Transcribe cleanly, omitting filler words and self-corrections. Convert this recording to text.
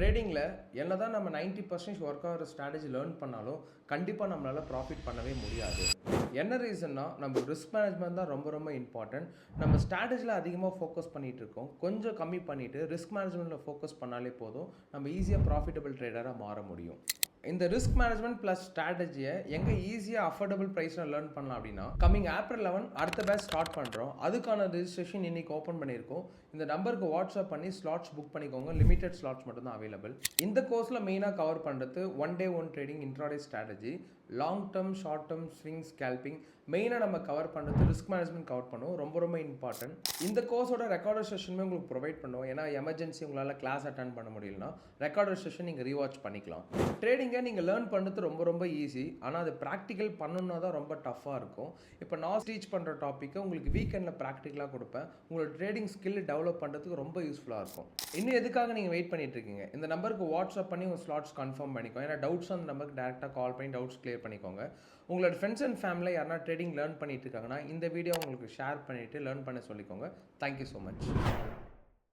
ட்ரேடிங்கில் என்ன தான் நம்ம 90% ஒர்க் ஆகிற ஸ்ட்ராட்டஜி லேர்ன் பண்ணாலும் கண்டிப்பாக நம்மளால் ப்ராஃபிட் பண்ணவே முடியாது. என்ன ரீசன்னா நம்ம ரிஸ்க் மேனேஜ்மெண்ட் தான் ரொம்ப ரொம்ப இம்பார்ட்டன்ட். நம்ம ஸ்ட்ராட்டஜியில் அதிகமாக ஃபோக்கஸ் பண்ணிகிட்டு இருக்கோம். கொஞ்சம் கம்மி பண்ணிவிட்டு ரிஸ்க் மேனேஜ்மெண்ட்டில் ஃபோக்கஸ் பண்ணாலே போதும், நம்ம ஈஸியாக ப்ராஃபிட்டபிள் ட்ரேடராக மாற முடியும். இந்த ரிஸ்க் மேனேஜ்மெண்ட் ப்ளஸ் ஸ்ட்ராட்டஜியை எங்கே ஈஸியாக அஃபோர்டபுள் ப்ரைஸில் லேர்ன் பண்ணலாம் அப்படின்னா, கம்மிங் ஏப்ரல் 11 அடுத்த பேட்ச் ஸ்டார்ட் பண்ணுறோம். அதுக்கான ரெஜிஸ்ட்ரேஷன் இன்றைக்கி ஓப்பன் பண்ணியிருக்கோம். இந்த நம்பருக்கு வாட்ஸ்அப் பண்ணி ஸ்லாட்ஸ் புக் பண்ணிக்கோங்க. லிமிடெட் ஸ்லாட்ஸ் மட்டும் தான் அவைலபிள். இந்த கோர்ஸில் மெயினாக கவர் பண்ணுறது one day one trading, intraday strategy, long term, short term, swing, scalping. மெயினாக நம்ம கவர் பண்ணுறது ரிஸ்க் மேனேஜ்மெண்ட் கவர் பண்ணுவோம். ரொம்ப ரொம்ப இம்பார்ட்டன்ட். இந்த கோர்ஸோட ரெக்கார்டர் செஷனுமே உங்களுக்கு ப்ரொவைட் பண்ணுவோம். ஏன்னா எமர்ஜென்சி உங்களால் கிளாஸ் அட்டன் பண்ண முடியலனா ரெக்கார்டர் செஷன் நீங்கள் ரீவாட்ச் பண்ணிக்கலாம். ட்ரேடிங்கை நீங்கள் லேர்ன் பண்ணுறது ரொம்ப ரொம்ப ஈஸி. ஆனால் அது ப்ராக்டிக்கல் பண்ணணுன்னா தான் ரொம்ப டஃப்பாக இருக்கும். இப்போ நான் டீச் பண்ணுற டாப்பிக்கை உங்களுக்கு வீக்கெண்டில் ப்ராக்டிக்கலாக கொடுப்பேன். உங்களோட ட்ரேடிங் ஸ்கில் டெவலப் பண்ணுறதுக்கு ரொம்ப யூஸ்ஃபுல்லாக இருக்கும். இன்னும் எதுக்காக நீங்கள் வெயிட் பண்ணிட்டு இருக்கீங்க? இந்த நம்பருக்கு வாட்ஸ்அப் பண்ணி உங்கள் ஸ்லாட்ஸ் கன்ஃபார்ம் பண்ணிக்கோங்க. ஏன்னா டவுட்ஸ் அந்த நம்பருக்கு டேரெக்டாக கால் பண்ணி டவுட்ஸ் கிளியர் பண்ணிக்கோங்க. உங்களோட ஃப்ரெண்ட்ஸ் அண்ட் ஃபேமிலி யாரா ட்ரேடிங் லேர்ன் பண்ணிட்டு இருக்காங்கன்னா இந்த வீடியோ உங்களுக்கு ஷேர் பண்ணிவிட்டு லேர்ன் பண்ண சொல்லிக்கோங்க. Thank you so much.